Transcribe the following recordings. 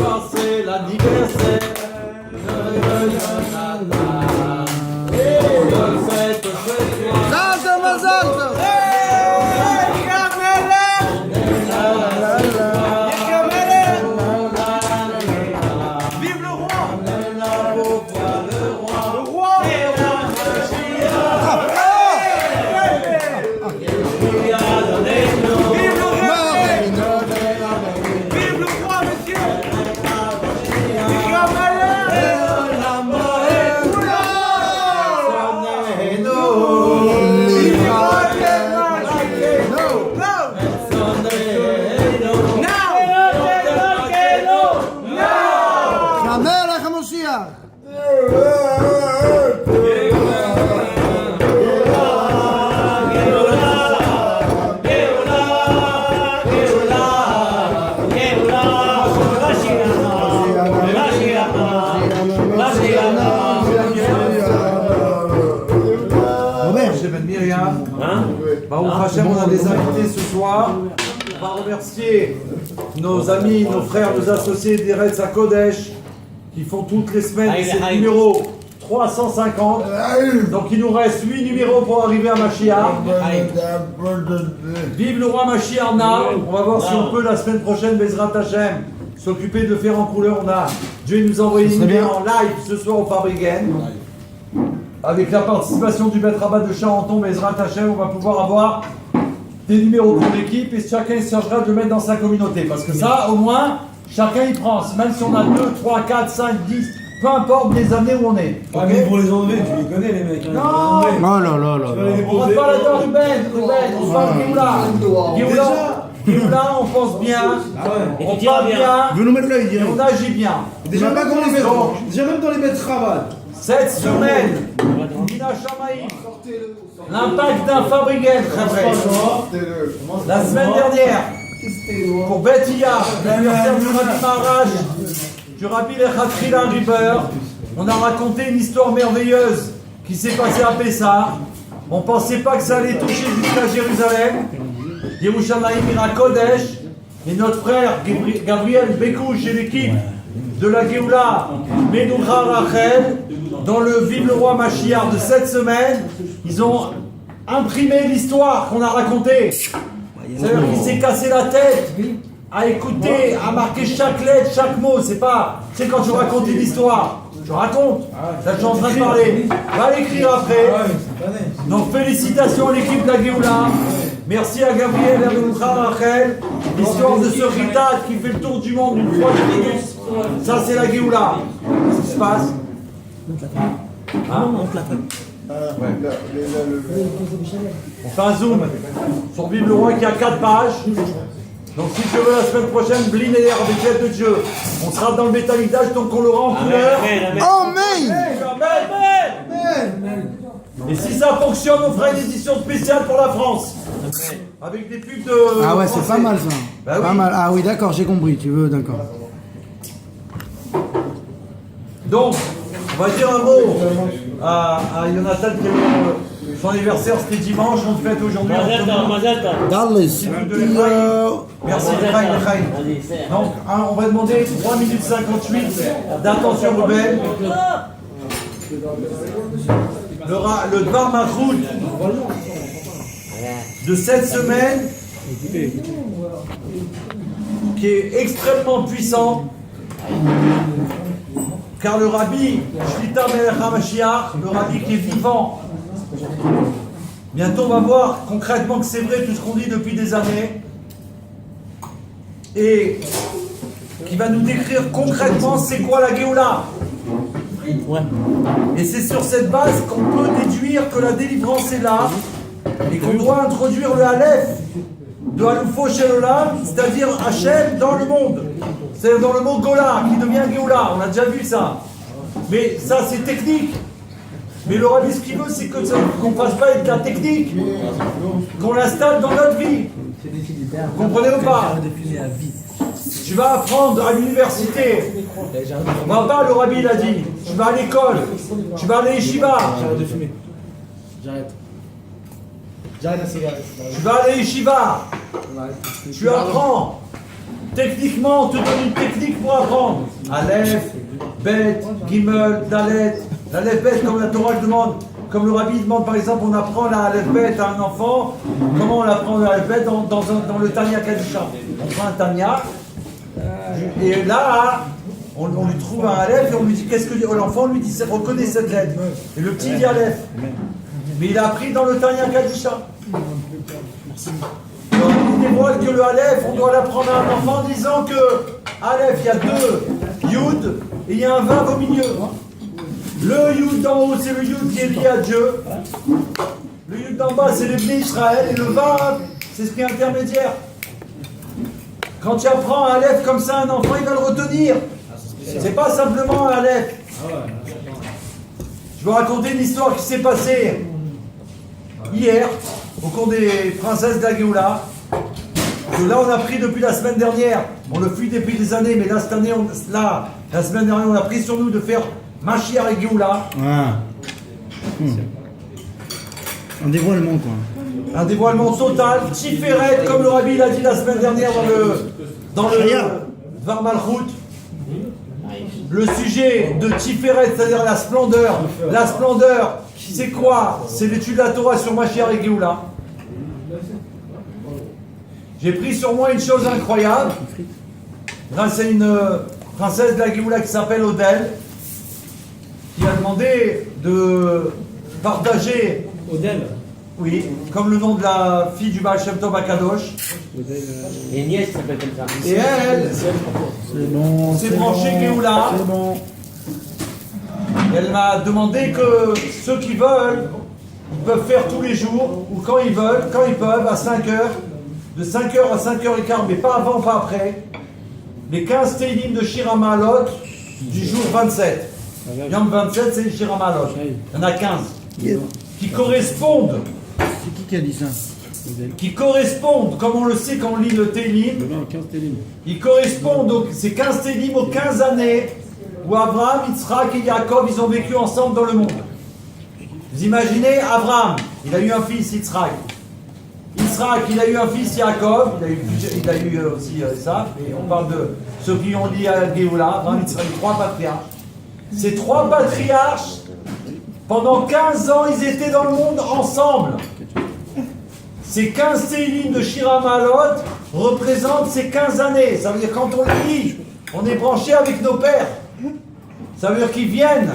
soir c'est l'anniversaire de Jonathan. Et on le fête ce soir. Zalto, Mazalto! Vive le roi! Le roi! Vive le roi, monsieur! המלך המשיח! Myriam, Baruch Hashem, on a des invités ce soir. On va remercier nos amis, nos frères, nos associés d'Eretz HaKodesh qui font toutes les semaines, c'est le numéro 350. Donc il nous reste 8 numéros pour arriver à Mashiach. Vive le roi Mashiach Na. On va voir si on peut la semaine prochaine, Bezrat Hashem, s'occuper de le faire en couleur. Dieu nous a envoyé une numéro en live ce soir au Fabriken. Avec la participation du maître rabbin de Charenton, Bezrat Hashem, on va pouvoir avoir des numéros pour l'équipe et chacun se chargera de le mettre dans sa communauté. Parce que ça, au moins, chacun y prend. Même si on a 2, 3, 4, 5, 10, peu importe les années où on est. Ah, mais pour les enlever, tu les connais les mecs. Hein, non, oh là là là là. On va pas là-dedans, Ruben, on parle Géoula. Géoula, on pense bien, on parle bien, Vous nous mettre l'œil, et on agit bien. Déjà pas comment les mettre. Déjà même dans les mettre rabat. Cette semaine, Dina Shamaï, l'impact d'un Fabriken, la semaine dernière, pour Betia, l'anniversaire du Rabbi Maharaj, du Rabbi Lechatchila River, on a raconté une histoire merveilleuse qui s'est passée à Pessah. On ne pensait pas que ça allait toucher jusqu'à Jérusalem. Yerushalayim Ira Kodesh, et notre frère Gabriel Bekouch et l'équipe de la Géoula Menucha Rachel, dans le Vive le roi Mashiach de cette semaine, ils ont imprimé l'histoire qu'on a racontée. C'est-à-dire qu'il s'est cassé la tête à écouter, à marquer chaque lettre, chaque mot. C'est pas, c'est quand je raconte une histoire. Je raconte. Là, je suis en train de parler. Va l'écrire après. Donc, félicitations à l'équipe de la Géoula. Merci à Gabriel et à Menucha Rachel. L'histoire de ce Ritat qui fait le tour du monde une fois de plus. Ça, c'est la Géoula. Qu'est-ce qui se passe? Hein? On fait un zoom sur Vive le roi qui a 4 pages. Donc si je veux la semaine prochaine, Blin et avec l'aide de Dieu, on sera dans le métallisage, donc on l'aura en couleur. Amen! Amen. Et si ça fonctionne, on fera une édition spéciale pour la France. Avec des pubs de... Ah ouais, c'est pas mal ça. Bah Pas oui. mal. Ah oui, d'accord, j'ai compris. Tu veux, d'accord. Donc, on va dire un mot à Jonathan qui est son anniversaire, c'était dimanche, on le fête aujourd'hui. Dallas. Merci, Lechaim. Donc, on va demander 3 minutes 58 d'attention Ruben. Le Dvar Machoud de cette semaine, qui est extrêmement puissant, car le Rabbi Shlita Melech HaMashiach, le Rabbi qui est vivant, bientôt on va voir concrètement que c'est vrai tout ce qu'on dit depuis des années, et qui va nous décrire concrètement c'est quoi la Géoula. Et c'est sur cette base qu'on peut déduire que la délivrance est là, et qu'on doit introduire le Aleph de Aloufo Shel Olam, c'est-à-dire Hachem dans le monde. C'est dans le mot Gola qui devient Géoula, on a déjà vu ça. Mais ça c'est technique. Mais le Rabbi ce qu'il veut c'est que ça, qu'on ne fasse pas être de la technique, qu'on l'installe dans notre vie. Vous comprenez ou pas? Tu vas apprendre à l'université. On va pas, le Rabbi l'a dit. Tu vas à l'école. Tu vas à l'Yeshiva. J'arrête de fumer. J'arrête. J'arrête la cigarette. Tu vas à l'Yeshiva. Tu apprends Techniquement, on te donne une technique pour apprendre. Aleph, Bet, Gimel, Dalet. L'Aleph, Bet, comme la Torah le demande. Comme le Rabbi demande, par exemple, on apprend la Aleph, Bet à un enfant. Comment on apprend la Aleph, Bet dans le Tanya Kadisha. On prend un Tanya. Et là, on lui trouve un Aleph et on lui dit qu'est-ce que l'enfant lui dit, reconnaît cette lettre. Et le petit dit Aleph. Mais il a appris dans le Tanya Kadisha. Alors, il dévoile que le Aleph, on doit l'apprendre à un enfant en disant que Aleph, il y a 2 Yud et il y a un Vav au milieu. Le Yud d'en haut, c'est le Yud qui est lié à Dieu. Le Yud d'en bas, c'est les Bnei Israël. Et le Vav, c'est ce qui est intermédiaire. Quand tu apprends un Aleph comme ça, un enfant, il va le retenir. C'est pas simplement un Aleph. Je vais raconter une histoire qui s'est passée hier, au cours des princesses de la Géoula. Que là, on a pris depuis la semaine dernière. On le fuit depuis des années, mais là, cette année, la semaine dernière, on a pris sur nous de faire Mashiach et Géoula. Ah. Un dévoilement, quoi. Un dévoilement total, Tiferet, comme le Rabbi l'a dit la semaine dernière dans le Dvar Malchut. Le sujet de Tiferet, c'est-à-dire la splendeur. La splendeur, c'est quoi? C'est l'étude de la Torah sur Mashiach et Géoula. J'ai pris sur moi une chose incroyable, grâce à une princesse de la Géoula qui s'appelle Odel, qui a demandé de partager, Odel. oui, comme le nom de la fille du Baal Shem Tov Akadosh. Et une nièce qui s'appelle comme ça. Et elle s'est branchée Géoula. C'est bon. Et elle m'a demandé que ceux qui veulent, ils peuvent faire tous les jours, ou quand ils veulent, quand ils peuvent, à 5 heures, de 5h à 5h15, mais pas avant, pas après, les 15 Teilim de Shir HaMa'alot du jour 27. Yom 27, c'est Shir HaMa'alot. Il y en a 15. Qui correspondent, C'est qui a dit ça? comme on le sait quand on lit le Teilim, ils correspondent, ces 15 Teilim aux 15 années où Abraham, Yitzhak et Yaakov, ils ont vécu ensemble dans le monde. Vous imaginez, Abraham, il a eu un fils, Yitzhak. Yitzhak, il a eu un fils, Yaakov, il a eu aussi ça, et on parle de ceux qui ont lié à Géoula, Abraham, Yitzhak, 3 patriarches. Ces 3 patriarches, pendant 15 ans, ils étaient dans le monde ensemble. Ces 15 Teilim de Shir HaMa'alot représentent ces 15 années. Ça veut dire quand on les lit, on est branché avec nos pères. Ça veut dire qu'ils viennent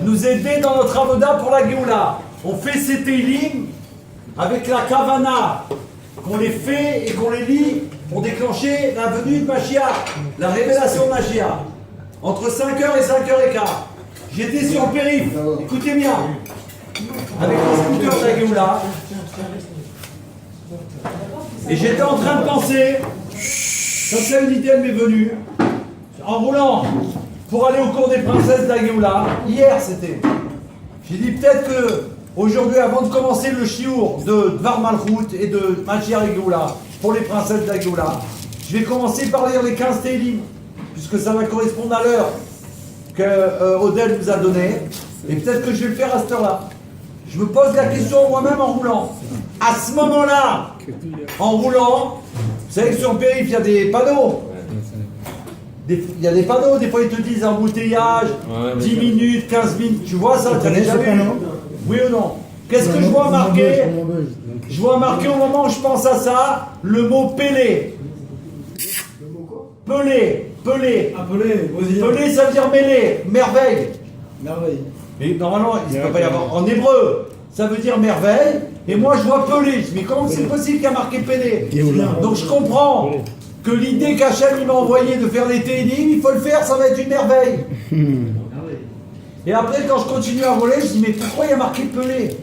nous aider dans notre avoda pour la Géoula. On fait ces Teilim avec la Kavana, qu'on les fait et qu'on les lit pour déclencher la venue de Mashiach, la révélation de Mashiach. Entre 5h et 5h15. J'étais sur le périph', écoutez bien, avec le scooter de la Géoula. Et j'étais en train de penser, comme ça une idée m'est venue, en roulant pour aller au cours des princesses de la Géoula. Hier c'était. J'ai dit peut-être que aujourd'hui, avant de commencer le chiour de Dvar Malchut et de Mashiach et Géoula pour les princesses de la Géoula, je vais commencer par lire les 15 Teilim, puisque ça va correspondre à l'heure que Odel nous a donnée. Et peut-être que je vais le faire à cette heure-là. Je me pose la question moi-même en roulant. À ce moment-là, en roulant, vous savez que sur le périph', il y a des panneaux. Il y a des panneaux, des fois ils te disent embouteillage, 10 minutes, 15 minutes. Tu vois ça, tu as déjà vu? Oui ou non? Qu'est-ce que je vois marquer? Je vois marquer au moment où je pense à ça, le mot Pelé. Pelé, Pelé. Ah, Pelé, brésilien. Pelé, ça veut dire mêlée, merveille. Merveille. Et normalement, il ne peut pas y avoir. En hébreu, ça veut dire merveille. Et moi, je vois Pelé. Je dis, mais comment c'est possible qu'il y a marqué Pelé? Donc je comprends que l'idée qu'Hachem m'a envoyé de faire les Teilim, il faut le faire, ça va être une merveille. Et après, quand je continue à rouler, je dis, mais pourquoi il y a marqué Pelé?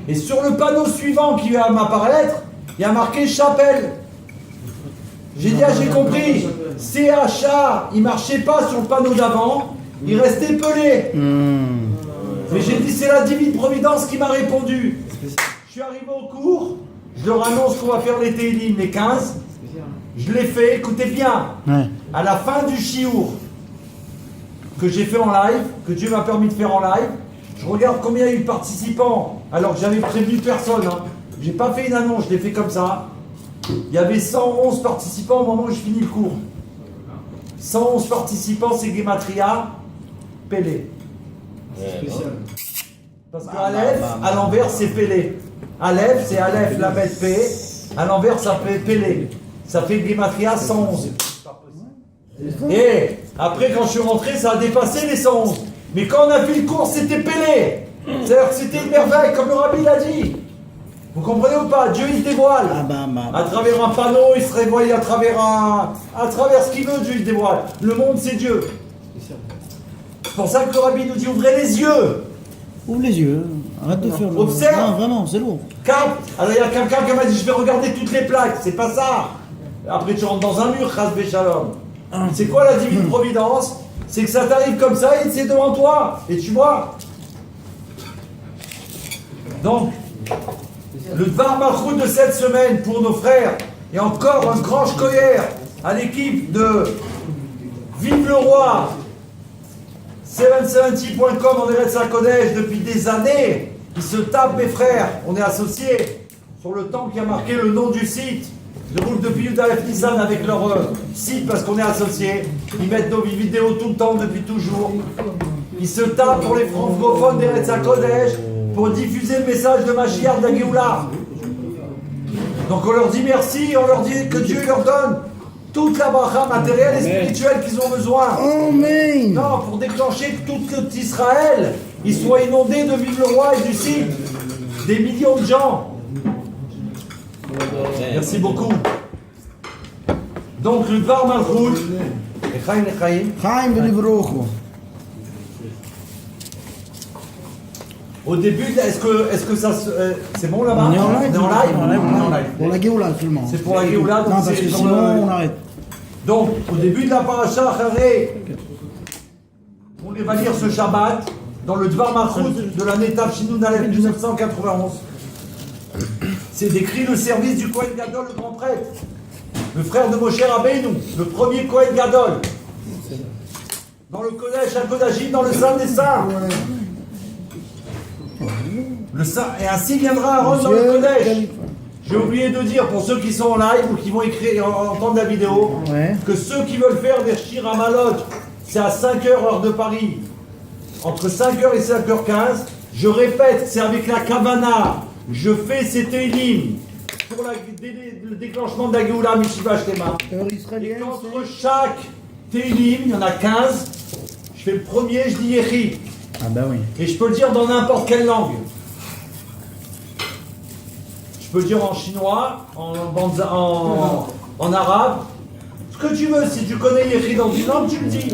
Et sur le panneau suivant qui va m'apparaître, il y a marqué chapelle. J'ai dit, ah, j'ai compris. CHA, il ne marchait pas sur le panneau d'avant, il restait Pelé. Mais j'ai dit, c'est la divine providence qui m'a répondu. Je suis arrivé au cours, je leur annonce qu'on va faire les Teilim, les 15. Je l'ai fait, écoutez bien. Ouais. À la fin du chiour que j'ai fait en live, que Dieu m'a permis de faire en live, je regarde combien il y a eu de participants, alors que j'avais prévenu personne. Hein. J'ai pas fait une annonce, je l'ai fait comme ça. Il y avait 111 participants au moment où je finis le cours. 111 participants, c'est Gematria, Pélé. Parce que Aleph, à l'envers, c'est Pélé. Aleph, c'est Aleph, la bête P. À l'envers, ça fait Pélé. Ça fait Gematria 111. Et après, quand je suis rentré, ça a dépassé les 111. Mais quand on a fait le cours, c'était Pélé. C'est-à-dire que c'était une merveille, comme le Rabbi l'a dit. Vous comprenez ou pas? Dieu, il se dévoile. À travers un panneau, il se révoile à travers ce qu'il veut, Dieu, il se dévoile. Le monde, c'est Dieu. C'est pour ça que le Rabbi nous dit, ouvrez les yeux. Ouvre les yeux. Arrête de faire le... Observe. Non, vraiment, c'est lourd. Cap. Alors, il y a quelqu'un qui m'a dit, je vais regarder toutes les plaques. C'est pas ça. Après, tu rentres dans un mur, Chas Shalom. C'est quoi la divine providence? C'est que ça t'arrive comme ça et c'est devant toi. Et tu vois. Donc, le Dvar Malchut de cette semaine pour nos frères, et encore un grand shkoyer à l'équipe de Vive le Roi, 770.com en Eretz HaKodesh depuis des années. Ils se tapent, mes frères. On est associés sur le temps qui a marqué le nom du site. Je roule depuis Yudalef Nissan avec leur site parce qu'on est associés. Ils mettent nos vidéos tout le temps depuis toujours. Ils se tapent pour les francophones d'Eretz HaKodesh pour diffuser le message de Mashiach de la Géoula. Donc on leur dit merci, on leur dit que Dieu leur donne toute la bracha matérielle et spirituelle qu'ils ont besoin. Amen. Non, pour déclencher que tout Israël, il soit inondé de Vive le Roi et du site. Des millions de gens. Merci beaucoup. Donc le Dvar Malchut, Echaim. Chaim velivrochu. Au début, est-ce que ça c'est bon là-bas? On est en live. On est en live. Pour la Géoula seulement. C'est pour la Géoula, donc Non, parce c'est que dans sinon le- on arrête. Donc, au début de la paracha Acharé, on va lire ce Shabbat dans le Dvar Malchut de l'année Tafshinun Aleph 1991. C'est décrit le service du Kohen Gadol, le grand prêtre, le frère de Moshe Rabbeinu, le premier Kohen Gadol, dans le Kodesh HaKodashim, dans le Saint des Saints. Le Saint, et ainsi viendra Aaron dans le Kodesh. J'ai oublié de dire, pour ceux qui sont en live ou qui vont entendre la vidéo, que ceux qui veulent faire des Shir Amalot, c'est à 5h heure de Paris, entre 5h et 5h15. Je répète, c'est avec la Kavana. Je fais ces Teilim pour le déclenchement de la Géoula Mishiva Shlema. Heure Et israélienne, qu'entre chaque Teilim, il y en a 15, je fais le premier, je dis Yehi. Ah bah oui. Et je peux le dire dans n'importe quelle langue. Je peux le dire en chinois, en arabe, ce que tu veux. Si tu connais Yehi dans une langue, tu le dis.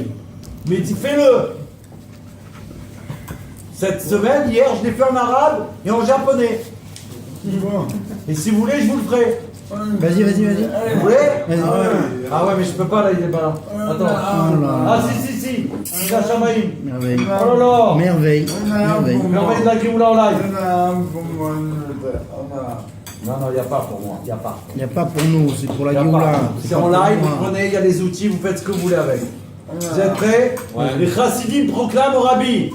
Mais fais-le. Cette semaine, hier, je l'ai fait en arabe et en japonais. Et si vous voulez, je vous le ferai. Vas-y. Vous voulez? Vas-y. Ah ouais, mais je peux pas là, il est pas là. Attends. Ah si. Il a Shamaïm. Merveille. Oh là là. Merveille. Merveille de la Géoula en live. Non, il n'y a pas pour moi. Il n'y a pas. Il n'y a pas pour nous, c'est pour la Il y a Géoula. pas. C'est en live, vous prenez, il y a des outils, vous faites ce que vous voulez avec. Vous êtes prêts? Les Chassidim proclament au Rabbi.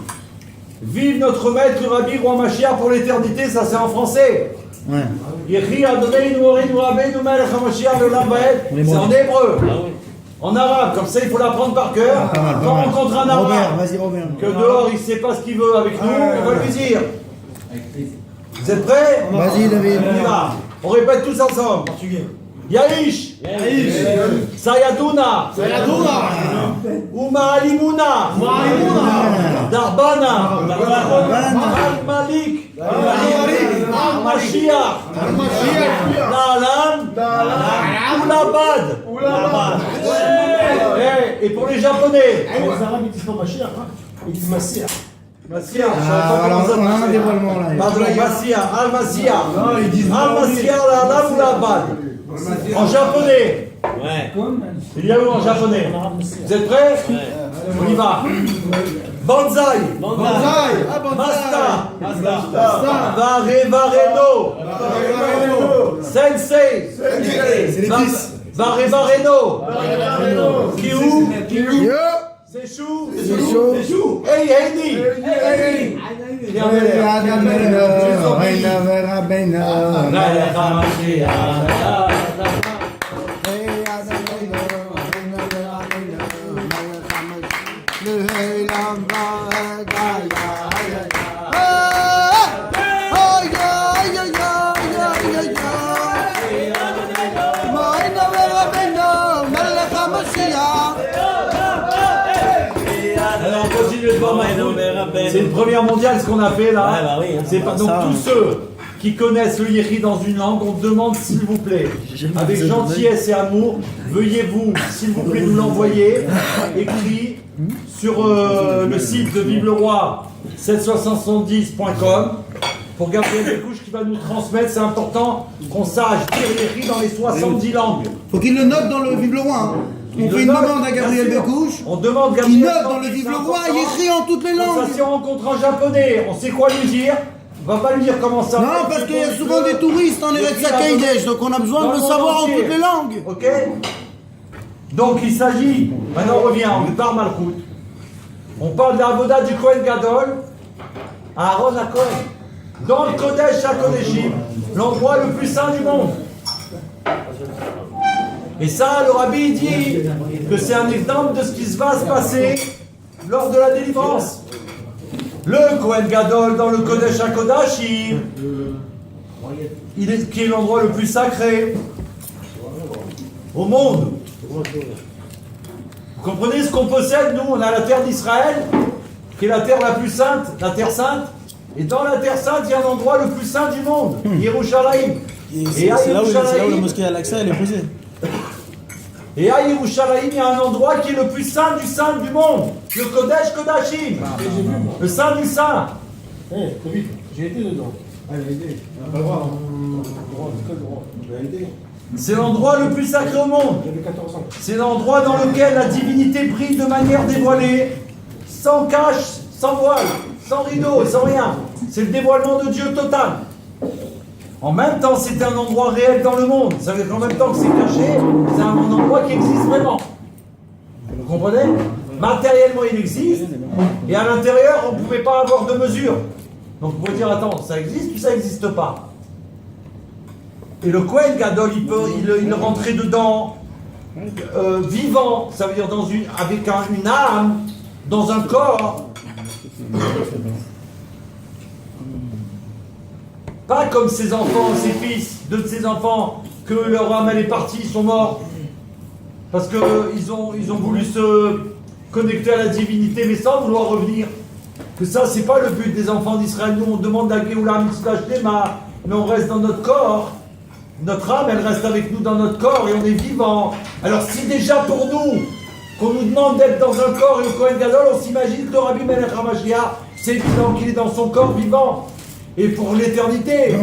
Vive notre maître, le Rabbi, roi Mashiach pour l'éternité, ça c'est en français. Ouais. Yehi Adonai Nourinu Rabbeinu Melech HaMashiach Le'olam Va'ed. C'est en hébreu. En arabe, comme ça il faut l'apprendre par cœur. Pas mal, Quand on rencontre un Robert, arabe, vas-y Robert. que dehors il ne sait pas ce qu'il veut avec nous, on va lui dire. Vous êtes prêts? Vas-y David. On y va. On répète tous ensemble. Yaish. Sayaduna. Uma Alimuna. Darbana. Al-Malik. Al-Mashiach. La'alam. Ulabad. Et pour les Japonais. Les Arabes ils disent pas Mashiach, ils disent Mashiach. Mashiach. Ah, alors on a un dévoilement là. Pardon, Mashiach. Al-Mashiach. Al-Mashiach. La'alam Ulabad. En japonais. Ouais. Il y a où en japonais? Vous êtes prêts? On y va. Banzai. Masta. Vareno. Sensei. Vareno. Kiu. Yo. Sechou. Hey, Heidi. Alors on continue de voir maintenant. C'est une première mondiale ce qu'on a fait là. Ouais, bah oui, hein. C'est pas donc tous ceux qui connaissent le yéhi dans une langue, on demande s'il vous plaît, avec gentillesse et amour, veuillez-vous s'il vous plaît nous l'envoyer écrit sur le site de Vive le Roi 770.com pour Gabriel Bécouche qui va nous transmettre. C'est important qu'on sache dire yéhi dans les 70 langues. Faut qu'il le note dans le Vive le Roi. Hein. On fait une demande à Gabriel Bécouche. On demande Qui Gabriel note dans le Vive le Roi, il écrit en toutes les langues. Ça, si on rencontre un japonais, on sait quoi lui dire. On va pas lui dire comment ça. Non, parce qu'il y a souvent des touristes en Eretz Hakodesh, donc on a besoin de le savoir en toutes les langues. Ok. Donc il s'agit, maintenant on revient, on parle Malchut. On parle de la Avoda du Kohen Gadol à Aaron à Kohen. Dans le Kodesh HaKodeshim, l'endroit le plus saint du monde. Et ça, le Rabbi dit que c'est un exemple de ce qui va se passer lors de la délivrance. Le Kohen Gadol dans le Kodesh HaKodashim, qui est l'endroit le plus sacré au monde. Vous comprenez ce qu'on possède? Nous, on a la terre d'Israël, qui est la terre la plus sainte, la terre sainte. Et dans la terre sainte, il y a un endroit le plus saint du monde, Yerushalayim. C'est là où la mosquée Al-Aqsa elle est posée. Et à Yerushalayim, il y a un endroit qui est le plus saint du monde, le Kodesh Kodashim, le saint du saint. J'ai été dedans. C'est l'endroit le plus sacré au monde. J'avais 14 ans. C'est l'endroit dans lequel la divinité brille de manière dévoilée, sans cache, sans voile, sans rideau, sans rien. C'est le dévoilement de Dieu total. En même temps, c'est un endroit réel dans le monde. Ça veut dire qu'en même temps que c'est caché, c'est un endroit qui existe vraiment. Vous comprenez? Matériellement, il existe. Et à l'intérieur, on ne pouvait pas avoir de mesure. Donc vous pouvez dire, attends, ça existe ou ça n'existe pas? Et le Kohen Gadol, il rentrait dedans vivant, ça veut dire avec une âme, dans un corps. Pas comme ses enfants, ses fils, deux de ses enfants, que leur âme elle est partie, ils sont morts. Parce qu'ils ont voulu se connecter à la divinité, mais sans vouloir revenir. Que ça, c'est pas le but des enfants d'Israël. Nous, on demande la Géoula Mitzvah Shlema, mais on reste dans notre corps. Notre âme, elle reste avec nous dans notre corps et on est vivant. Alors si déjà pour nous, qu'on nous demande d'être dans un corps et au Kohen Gadol, on s'imagine que le Rabbi Melech HaMashiach, c'est évident qu'il est dans son corps vivant. Et pour l'éternité.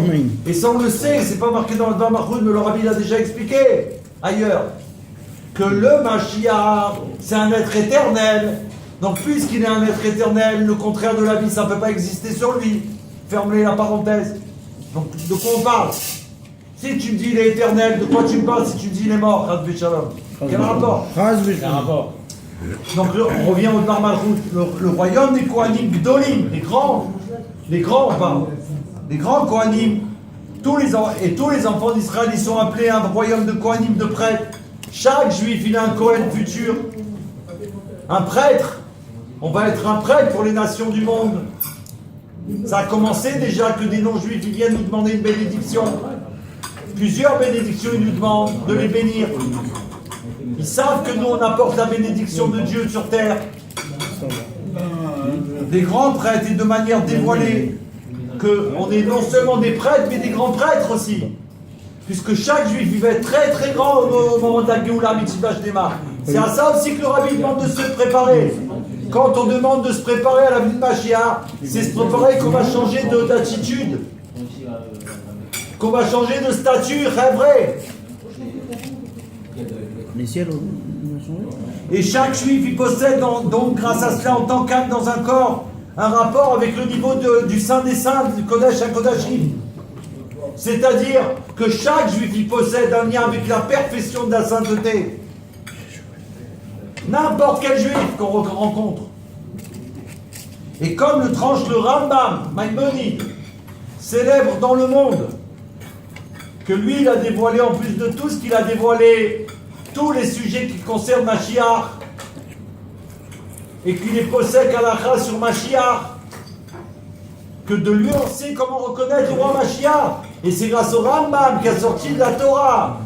Et ça on le sait, c'est pas marqué dans le Dvar Malchut, mais le Rabbi l'a déjà expliqué ailleurs. Que le Mashiach, c'est un être éternel. Donc puisqu'il est un être éternel, le contraire de la vie, ça ne peut pas exister sur lui. Fermez la parenthèse. Donc de quoi on parle? Si tu me dis il est éternel, de quoi tu me parles si tu me dis il est mort? Quel rapport? Quel rapport? Donc on revient au Dvar Malchut, le royaume des Kohanim Gdolim, les grands on parle, les grands Kohanim, tous les enfants d'Israël, ils sont appelés un royaume de Kohanim, de prêtres. Chaque juif, il a un Kohen futur, un prêtre. On va être un prêtre pour les nations du monde. Ça a commencé déjà que des non-juifs ils viennent nous demander une bénédiction. Plusieurs bénédictions, ils nous demandent de les bénir. Ils savent que nous, on apporte la bénédiction de Dieu sur terre. Des grands prêtres et de manière dévoilée. Qu'on est non seulement des prêtres, mais des grands prêtres aussi. Puisque chaque juif, il va être très très grand au moment de la Géoula Mitzvah Shlema. C'est à ça aussi que le Rabbi demande de se préparer. Quand on demande de se préparer à la vie de Mashiach, c'est se préparer qu'on va changer d'attitude. Qu'on va changer de statut, vrai. Les ciels ont changé. Et chaque juif, il possède donc grâce à cela, en tant qu'âme dans un corps, un rapport avec le niveau du Saint des Saints, du Kodesh HaKodashim. C'est-à-dire que chaque juif, il possède un lien avec la perfection de la sainteté. N'importe quel juif qu'on rencontre. Et comme le tranche le Rambam, Maïmonide, célèbre dans le monde, que lui, il a dévoilé, en plus de tout ce qu'il a dévoilé, tous les sujets qui concernent Mashiach, et qu'il est possède halakha sur Mashiach, que de lui on sait comment reconnaître le roi Mashiach. Et c'est grâce au Rambam qui a sorti de la Torah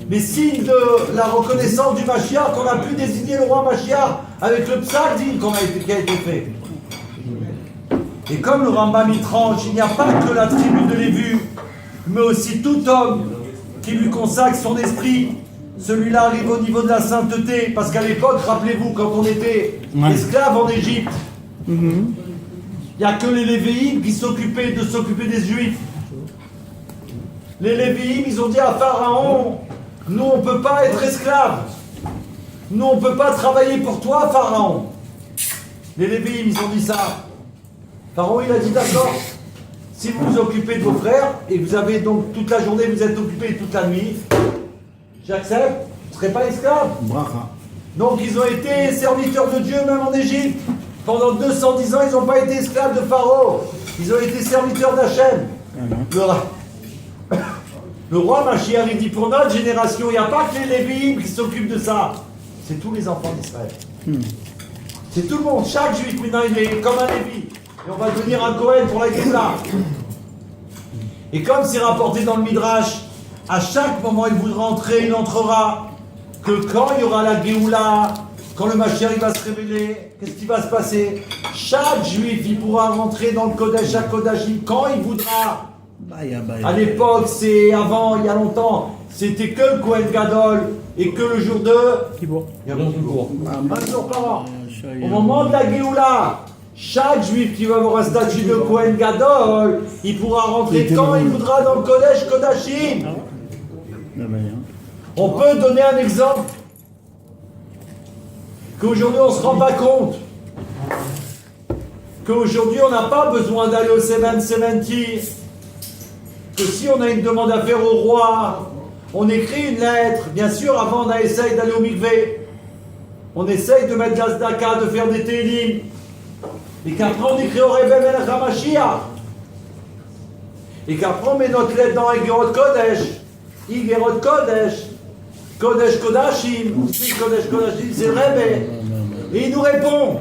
les signes de la reconnaissance du Mashiach qu'on a pu désigner le roi Mashiach avec le Psak Din qui a été fait. Et comme le Rambam y tranche, il n'y a pas que la tribu de Lévi, mais aussi tout homme qui lui consacre son esprit. Celui-là arrive au niveau de la sainteté, parce qu'à l'époque, rappelez-vous, quand on était esclaves en Égypte, il n'y a que les Lévi'im qui s'occupaient des Juifs. Les Lévi'im, ils ont dit à Pharaon, nous on ne peut pas être esclaves, nous on ne peut pas travailler pour toi, Pharaon. Les Lévi'im, ils ont dit ça. Pharaon, il a dit d'accord, si vous vous occupez de vos frères, et vous avez donc toute la journée, vous êtes occupés toute la nuit, j'accepte, vous ne serez pas esclaves. Donc ils ont été serviteurs de Dieu même en Égypte. Pendant 210 ans, ils n'ont pas été esclaves de Pharaon. Ils ont été serviteurs d'Hachem. Le roi Mashiach, il dit pour notre génération, il n'y a pas que les Lévi'im qui s'occupent de ça. C'est tous les enfants d'Israël. C'est tout le monde. Chaque juif, maintenant, il est comme un Lévi. Et on va devenir un Kohen pour la Géoula. Et comme c'est rapporté dans le Midrash, à chaque moment il voudra entrer, il entrera. Que quand il y aura la Géoula, quand le Mashiach il va se révéler, qu'est-ce qui va se passer? Chaque juif, il pourra rentrer dans le Kodesh à Kodashim quand il voudra. À l'époque, c'est avant, il y a longtemps, c'était que le Kohen Gadol et que le jour de Kippour. Un jour par an. Au moment de la Géoula, chaque juif qui va avoir un statut de Kohen Gadol, il pourra rentrer quand il voudra dans le Kodesh Kodashim. On peut donner un exemple qu'aujourd'hui on ne se rend pas compte qu'aujourd'hui on n'a pas besoin d'aller au 770, que si on a une demande à faire au roi, on écrit une lettre. Bien sûr, avant on essaye d'aller au mikvé, on essaye de mettre de la tzedaka, de faire des télim, et qu'après on écrit au Rebbe Melech HaMashiach, et qu'après on met notre lettre dans Igerot Kodesh, Kodesh Kodashim, Kodesh Kodashim, c'est le Rebbe. Et il nous répond.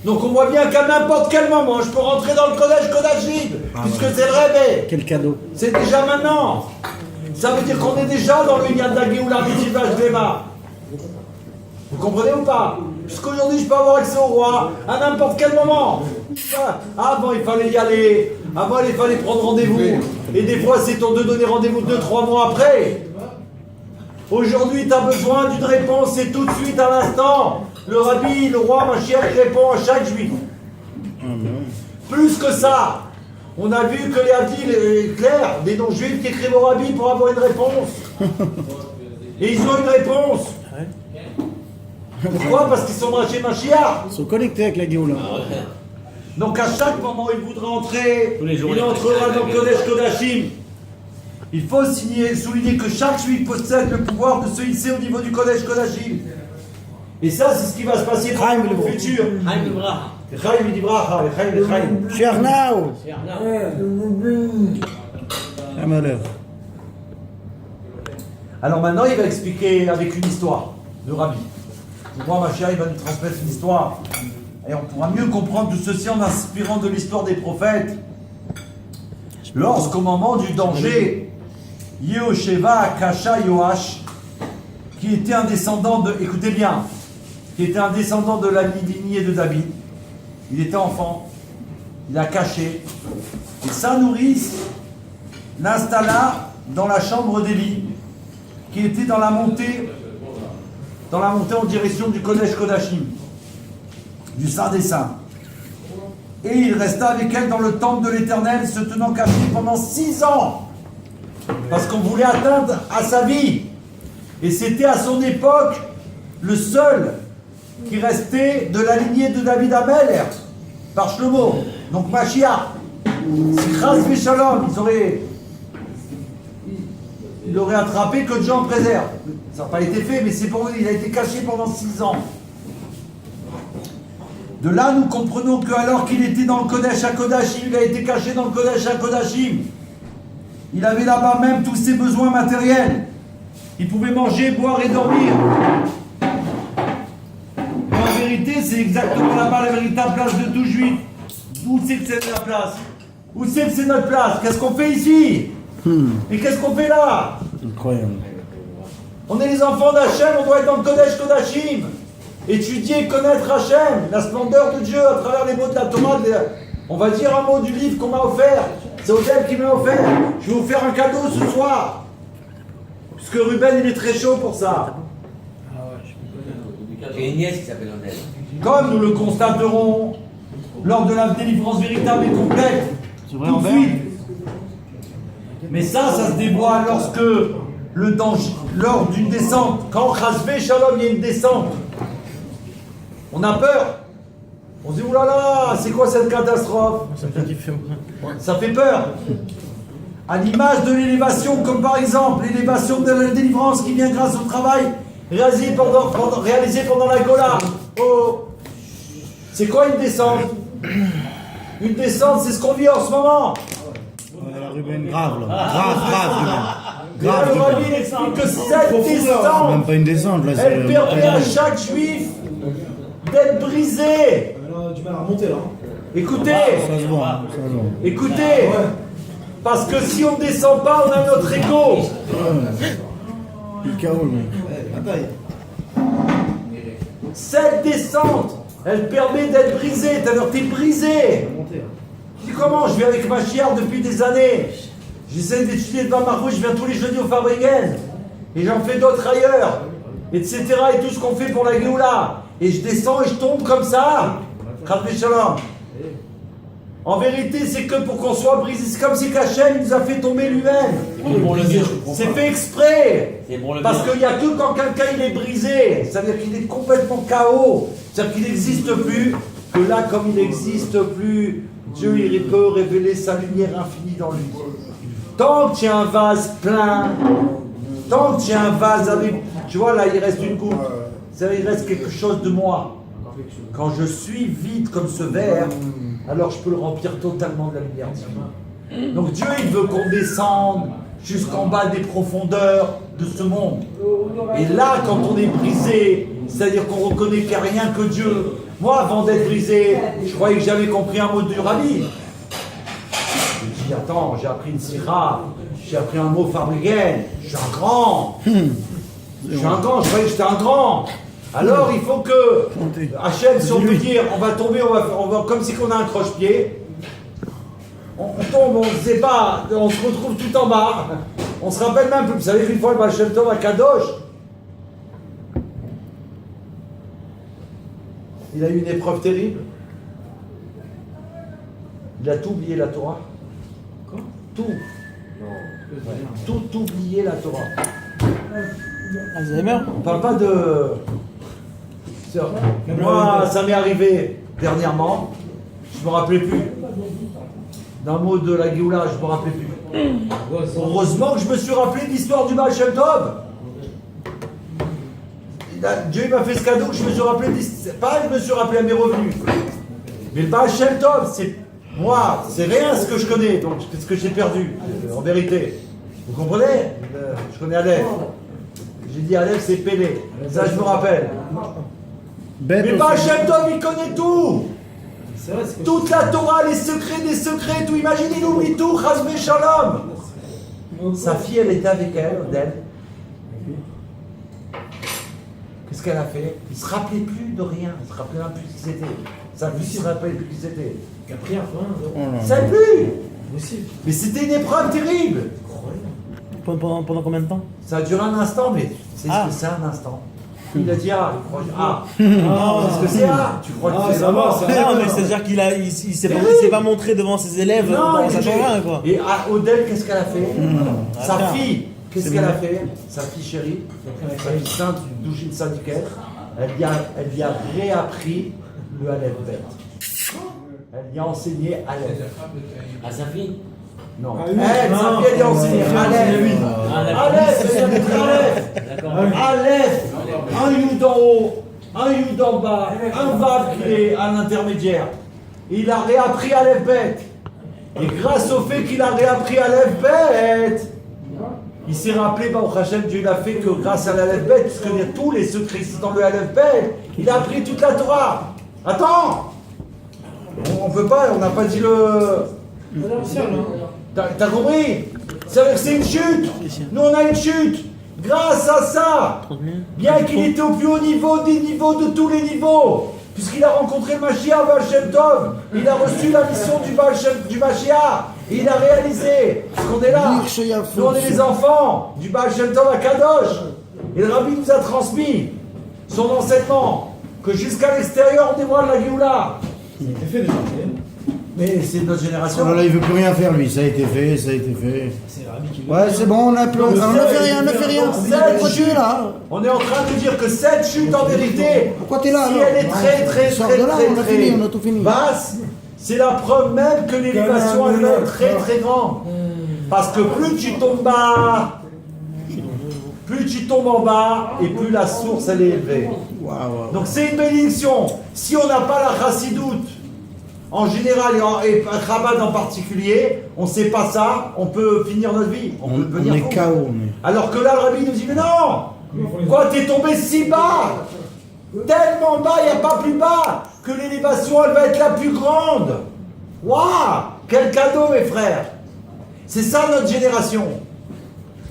Donc on voit bien qu'à n'importe quel moment, je peux rentrer dans le Kodesh Kodashim, puisque c'est le Rebbe. Quel cadeau. C'est déjà maintenant. Ça veut dire qu'on est déjà dans le Inyan de la Géoula B'Tzivah Shlema. Vous comprenez ou pas? Puisqu'aujourd'hui je peux avoir accès au roi à n'importe quel moment. Avant il fallait y aller, avant il fallait prendre rendez-vous. Et des fois c'est on de donner rendez-vous 2-3 mois après. Aujourd'hui, tu as besoin d'une réponse, et tout de suite, à l'instant. Le rabbi, le roi Mashiach répond à chaque juif. Plus que ça, on a vu que les hadiths clairs, des non-juifs qui écrivent au rabbi pour avoir une réponse. Et ils ont une réponse. Pourquoi? Parce qu'ils sont chez Mashiach. Ils sont connectés avec la Géoula. Donc à chaque moment, il voudra entrer, il entrera dans le Kodesh Kodashim. Il faut souligner que chaque juif possède le pouvoir de se hisser au niveau du Kodesh Kodashim. Et ça, c'est ce qui va se passer dans le futur. Chernao. Un malheur. Alors maintenant, il va expliquer avec une histoire, le rabbi. Le roi Mashiach, il va nous transmettre une histoire. Et on pourra mieux comprendre tout ceci en inspirant de l'histoire des prophètes. Lorsqu'au moment du danger, Yehosheva Kasha Yoash, qui était un descendant de, écoutez bien, qui était un descendant de la lignée de David, il était enfant, il a caché, et sa nourrice l'installa dans la chambre d'Élie, qui était dans la montée en direction du Kodesh Kodashim, du Saint des Saints. Et il resta avec elle dans le temple de l'Éternel, se tenant caché pendant 6 ans. Parce qu'on voulait atteindre à sa vie. Et c'était à son époque le seul qui restait de la lignée de David Ameler, par Shlomo. Donc Mashiach. Si Chas Veshalom, il aurait attrapé que Dieu en préserve. Ça n'a pas été fait, mais c'est pour lui. Il a été caché pendant 6 ans. De là, nous comprenons qu'alors qu'il était dans le Kodesh HaKodashim, il a été caché dans le Kodesh HaKodashim. Il avait là-bas même tous ses besoins matériels. Il pouvait manger, boire et dormir. Mais en vérité, c'est exactement là-bas la véritable place de tout juif. Où c'est que c'est la place? Où c'est que c'est notre place? Qu'est-ce qu'on fait ici? Et qu'est-ce qu'on fait là? Incroyable. On est les enfants d'Hachem, on doit être dans le Kodesh Kodashim. Étudier, connaître Hachem, la splendeur de Dieu à travers les mots de la Torah. On va dire un mot du livre qu'on m'a offert. C'est Odel qui m'a offert. Je vais vous faire un cadeau ce soir. Parce que Ruben, il est très chaud pour ça. J'ai une nièce qui s'appelle Odel. Comme nous le constaterons lors de la délivrance véritable et complète. C'est vrai, Tout en de vert. suite. Mais ça se dévoile lorsque le danger, lors d'une descente, quand Chasvé Shalom, il y a une descente, on a peur. On se dit, oulala, c'est quoi cette catastrophe? Ça fait peur. À l'image de l'élévation, comme par exemple l'élévation de la délivrance qui vient grâce au travail réalisé pendant la Gola. Oh. C'est quoi une descente? Une descente, c'est ce qu'on vit en ce moment. Ruben, grave là. Grave, Ruben. Mais là, le Rabbi il explique que cette Même descente, pas une descente là. elle permet à chaque juif d'être brisé. On a du mal à remonter là. Écoutez, Ça se voit, ça se voit. écoutez, parce que si on ne descend pas, on a notre ego. Il est KO, le mec. Cette descente, elle permet d'être brisé. C'est-à-dire, t'es brisé. Je dis comment? Je vis avec ma chière depuis des années. J'essaie d'étudier devant ma je viens tous les jeudis au Fabrigen. Et j'en fais d'autres ailleurs. Etc. Et tout ce qu'on fait pour la Géoula. Et je descends et je tombe comme ça. Chasvé Shalom. En vérité, c'est que pour qu'on soit brisé. C'est comme si Hachem nous a fait tomber lui-même. C'est pour le bien. C'est fait exprès. C'est pour le Parce bien. qu'il n'y a que quand quelqu'un il est brisé, c'est-à-dire qu'il est complètement KO, c'est-à-dire qu'il n'existe plus, que là, comme il n'existe plus, Dieu il peut révéler sa lumière infinie dans lui. Tant que tu as un vase plein, tant que tu as un vase avec, tu vois là il reste une goutte, c'est-à-dire il reste quelque chose de moi. Quand je suis vide comme ce verre, alors je peux le remplir totalement de la lumière divine. Donc Dieu il veut qu'on descende jusqu'en bas des profondeurs de ce monde. Et là, quand on est brisé, c'est-à-dire qu'on reconnaît qu'il n'y a rien que Dieu. Moi, avant d'être brisé, je croyais que j'avais compris un mot du Rabbi. Je dis, attends, j'ai appris une sira, j'ai appris un mot Fabrigen, je suis un grand. Je suis un grand, je croyais que j'étais un grand. Alors, il faut que Hachem, si on peut dire, on va tomber, on va comme si on a un croche-pied. On tombe, on se débat, on se retrouve tout en bas. On se rappelle même plus. Vous savez qu'une fois, le Baal Shem Tov à Kadosh, il a eu une épreuve terrible. Il a tout oublié la Torah. Quoi? Tout. Tout oublié la Torah. Alzheimer? On parle pas de... Moi, ça m'est arrivé dernièrement. Je me rappelais plus. D'un mot de la Géoula, je me rappelais plus. Heureusement que je me suis rappelé de l'histoire du Baal Shem Tov. Dieu m'a fait ce cadeau que je me suis rappelé. Pas que je me suis rappelé à mes revenus. Mais le Baal Shem Tov, c'est moi, c'est rien ce que je connais, donc ce que j'ai perdu, en vérité. Vous comprenez? Je connais Aleph. J'ai dit Aleph, c'est Pélé. Ça, je me rappelle. Mais le Baal Shem Tov, il connaît tout. Toute la Torah, les secrets des secrets, tout. Imagine, il oublie tout. Chasvé Shalom. Sa fille, elle était avec elle, Odel. Qu'est-ce qu'elle a fait? Il ne se rappelait plus de rien. Il ne se rappelait même plus qui c'était. Sa fille ne se rappelait plus qui c'était. Il a pris un point. Il ne savait plus. Possible. Mais c'était une épreuve terrible. Pendant combien de temps? Ça a duré un instant, mais c'est ce que c'est un instant. Il a dit ah, c'est ce que c'est tu crois que c'est ça va, ça Non, mais c'est-à-dire qu'il s'est pas montré devant ses élèves dans sa chambre, quoi. Et à Odel, qu'est-ce qu'elle a fait? Sa Attends. fille, qu'est-ce qu'elle a fait? Sa fille chérie, sa fille sainte du Douchine syndicaire, elle lui a réappris le Aleph Bet. Elle lui a enseigné Aleph. À sa fille? Non, sa fille, elle lui a enseigné Aleph. Aleph, c'est Aleph. D'accord. Aleph, un Yud en haut, un Yud en bas, un Vav qui est à l'intermédiaire. Il a réappris Aleph Bet. Et grâce au fait qu'il a réappris Aleph Bet, Il s'est rappelé, au Hachem, Dieu l'a fait que grâce à l'Aleph Bet, puisqu'il y a tous les secrets qui sont dans le Aleph Bet, il a appris toute la Torah. Attends, on peut pas, on n'a pas dit le. T'as compris? C'est-à-dire que c'est une chute. Nous, on a une chute. Grâce à ça, bien qu'il était au plus haut niveau des niveaux de tous les niveaux, puisqu'il a rencontré le Mashiach, Baal Shem Tov, il a reçu la mission du Mashiach, et il a réalisé qu'on est là. Nous, on est les enfants du Baal Shem Tov à Kadosh. Et le Rabbi nous a transmis son enseignement, que jusqu'à l'extérieur, on dévoile la Géoula. Ça a été fait déjà. Mais c'est notre génération. Oh là, il veut plus rien faire lui, ça a été fait, ça a été fait. C'est Rabbi qui veut. Ouais, c'est bon, on a fait rien, on a fait rien. Pourquoi tu es là? On est en train de dire que cette chute, en vérité, Pourquoi t'es là si alors? elle est très Sors de là, on a fini, on a tout fini. basse, c'est la preuve même que l'élévation elle est très très grande. Parce que plus tu tombes bas, plus tu tombes en bas, et plus la source elle est élevée. Donc c'est une bénédiction. Si on n'a pas la chassidoute, en général et Chabad en particulier, on ne sait pas ça, on peut finir notre vie. On peut devenir est fou. KO. Alors que là, le Rabbi nous dit, mais non, quoi, t'es tombé si bas, tellement bas, il n'y a pas plus bas, que l'élévation, elle va être la plus grande. Waouh, quel cadeau, mes frères. C'est ça notre génération.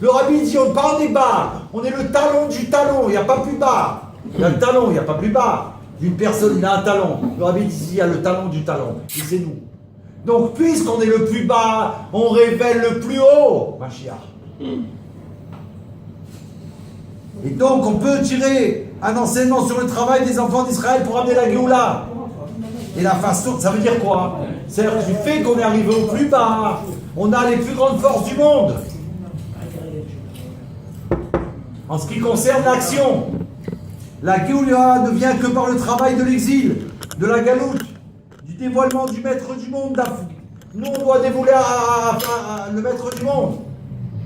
Le Rabbi dit, on pas on est bas, on est le talon du talon, il n'y a pas plus bas. Il y a le talon, il n'y a pas plus bas. D'une personne, il a un talon. Le Rabbi dit, il y a le talon du talon. Et c'est nous. Donc, puisqu'on est le plus bas, on révèle le plus haut, Mashiach. Et donc, on peut tirer un enseignement sur le travail des enfants d'Israël pour amener la Géoula. Et la façon, ça veut dire quoi? C'est-à-dire du fait qu'on est arrivé au plus bas, on a les plus grandes forces du monde. En ce qui concerne l'action, la Géoula ne vient que par le travail de l'exil, de la galoute, du dévoilement du maître du monde. Nous, on doit dévoiler le maître du monde.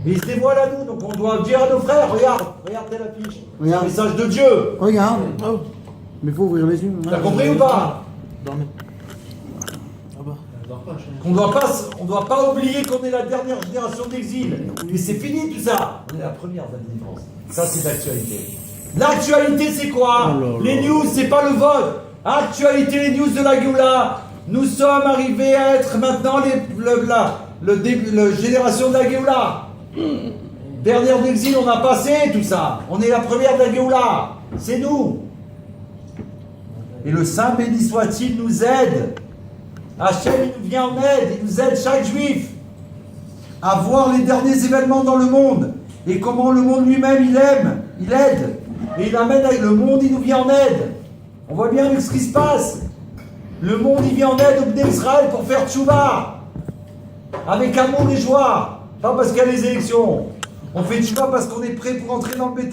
Et il se dévoile à nous, donc on doit dire à nos frères, regarde telle affiche. C'est un message de Dieu. Regarde. Oh. Mais il faut ouvrir les yeux. T'as compris ou pas? On ne doit pas oublier qu'on est la dernière génération d'exil. Mais c'est fini tout ça. On est la première de la délivrance. Ça, c'est l'actualité. L'actualité, c'est quoi? Les news, c'est pas le vote. Actualité, les news de la Géoula. Nous sommes arrivés à être maintenant la génération de la Géoula. Dernière d'exil, on a passé tout ça. On est la première de la Géoula. C'est nous. Et le Saint béni soit-il nous aide. Hachem, il nous vient en aide. Il nous aide, chaque juif, à voir les derniers événements dans le monde. Et comment le monde lui-même, il aide. Et il amène avec le monde, il nous vient en aide. On voit bien avec ce qui se passe. Le monde, il vient en aide au Bnei Israël pour faire tchouva. Avec amour et joie. Pas parce qu'il y a les élections. On fait tchouva parce qu'on est prêt pour entrer dans le bétail.